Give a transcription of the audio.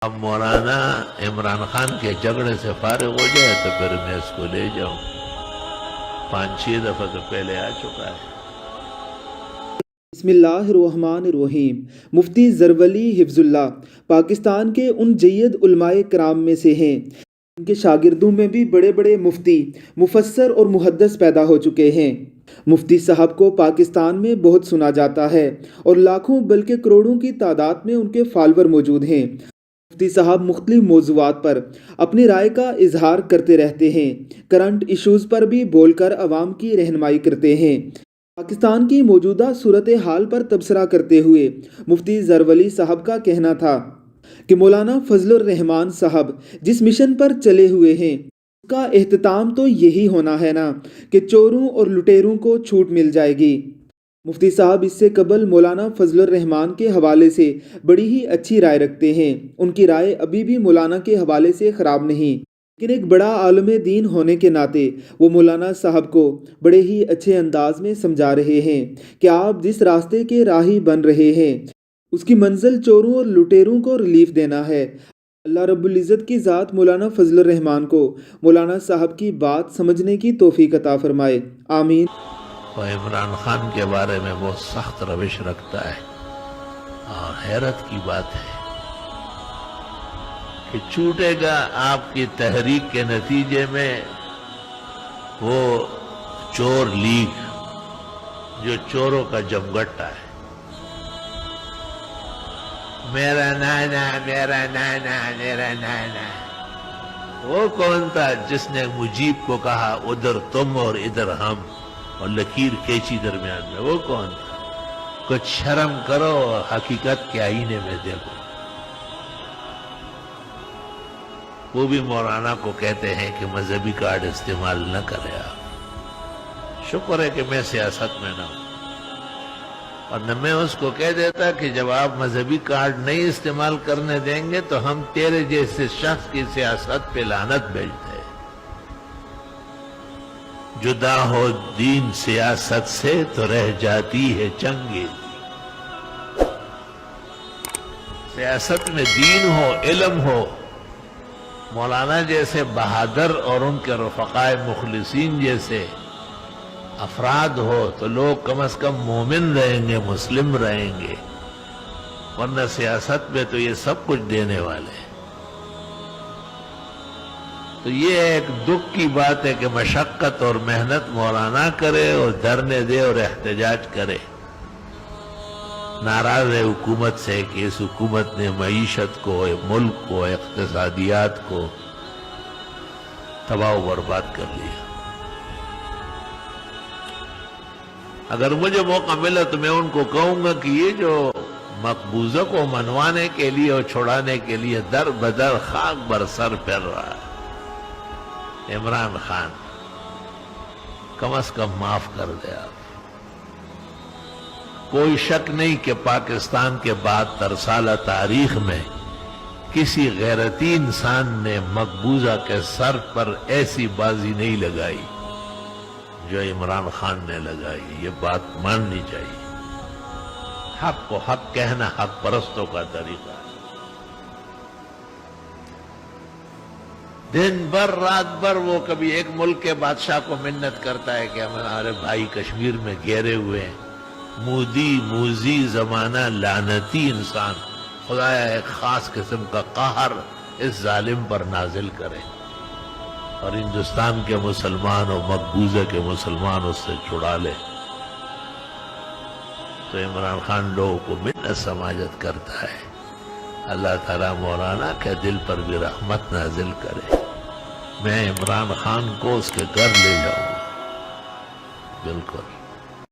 اب مولانا عمران خان کے جھگڑے سے فارغ ہو جائے تو پھر میں اس کو لے جاؤں. 5-6 دفعہ تو پہلے آ چکا ہے. بسم اللہ الرحمن الرحیم. مفتی زرولی حفظ اللہ پاکستان کے ان جید علماء کرام میں سے ہیں. ان کے شاگردوں میں بھی بڑے بڑے مفتی، مفسر اور محدث پیدا ہو چکے ہیں. مفتی صاحب کو پاکستان میں بہت سنا جاتا ہے اور لاکھوں بلکہ کروڑوں کی تعداد میں ان کے فالوور موجود ہیں. مفتی صاحب مختلف موضوعات پر اپنی رائے کا اظہار کرتے رہتے ہیں. کرنٹ ایشوز پر بھی بول کر عوام کی رہنمائی کرتے ہیں. پاکستان کی موجودہ صورتحال پر تبصرہ کرتے ہوئے مفتی زرولی صاحب کا کہنا تھا کہ مولانا فضل الرحمان صاحب جس مشن پر چلے ہوئے ہیں اس کا اختتام تو یہی ہونا ہے نا کہ چوروں اور لٹیروں کو چھوٹ مل جائے گی. مفتی صاحب اس سے قبل مولانا فضل الرحمان کے حوالے سے بڑی ہی اچھی رائے رکھتے ہیں. ان کی رائے ابھی بھی مولانا کے حوالے سے خراب نہیں، لیکن ایک بڑا عالم دین ہونے کے ناطے وہ مولانا صاحب کو بڑے ہی اچھے انداز میں سمجھا رہے ہیں کہ آپ جس راستے کے راہی بن رہے ہیں اس کی منزل چوروں اور لٹیروں کو ریلیف دینا ہے. اللہ رب العزت کی ذات مولانا فضل الرحمان کو مولانا صاحب کی بات سمجھنے کی توفیق عطا فرمائے. آمین. وہ عمران خان کے بارے میں بہت سخت روش رکھتا ہے اور حیرت کی بات ہے کہ چھوٹے گا آپ کی تحریک کے نتیجے میں وہ چور لیگ جو چوروں کا جمگٹا ہے. میرا نانا میرا نانا میرا نانا، وہ کون تھا جس نے مجیب کو کہا ادھر تم اور ادھر ہم اور لکیر کھینچی درمیان میں؟ وہ کون تھا؟ کچھ شرم کرو اور حقیقت کے آئینے میں دیکھو. وہ بھی مولانا کو کہتے ہیں کہ مذہبی کارڈ استعمال نہ کرے. آپ شکر ہے کہ میں سیاست میں نہ ہوں، اور نہ میں اس کو کہہ دیتا کہ جب آپ مذہبی کارڈ نہیں استعمال کرنے دیں گے تو ہم تیرے جیسے شخص کی سیاست پہ لعنت بھیجتے ہیں. جدا ہو دین سیاست سے تو رہ جاتی ہے چنگی. سیاست میں دین ہو، علم ہو، مولانا جیسے بہادر اور ان کے رفقائے مخلصین جیسے افراد ہو تو لوگ کم از کم مومن رہیں گے، مسلم رہیں گے. ورنہ سیاست میں تو یہ سب کچھ دینے والے ہیں. تو یہ ایک دکھ کی بات ہے کہ مشقت اور محنت مولانا کرے اور دھرنے دے اور احتجاج کرے. ناراض ہے حکومت سے کہ اس حکومت نے معیشت کو، ملک کو، اقتصادیات کو تباہ و برباد کر لیا. اگر مجھے موقع ملا تو میں ان کو کہوں گا کہ یہ جو مقبوضہ کو منوانے کے لیے اور چھڑانے کے لیے در بدر خاک بر سر پھر رہا ہے، عمران خان کم از کم معاف کر دے آپ. کوئی شک نہیں کہ پاکستان کے 72 سالہ تاریخ میں کسی غیرتی انسان نے مقبوضہ کے سر پر ایسی بازی نہیں لگائی جو عمران خان نے لگائی. یہ بات ماننی چاہیے. حق کو حق کہنا حق پرستوں کا طریقہ ہے. دن بھر رات بھر وہ کبھی ایک ملک کے بادشاہ کو منت کرتا ہے کہ ہمارے بھائی کشمیر میں گھیرے ہوئے ہیں. مودی موزی زمانہ لعنتی انسان، خدایا ایک خاص قسم کا قہر اس ظالم پر نازل کرے اور ہندوستان کے مسلمان اور مقبوضہ کے مسلمان اس سے چھڑا لے. تو عمران خان لوگوں کو منت سماجت کرتا ہے. اللہ تعالیٰ مولانا کے دل پر بھی رحمت نازل کرے. میں عمران خان کو اس کے گھر لے جاؤں گا. بالکل.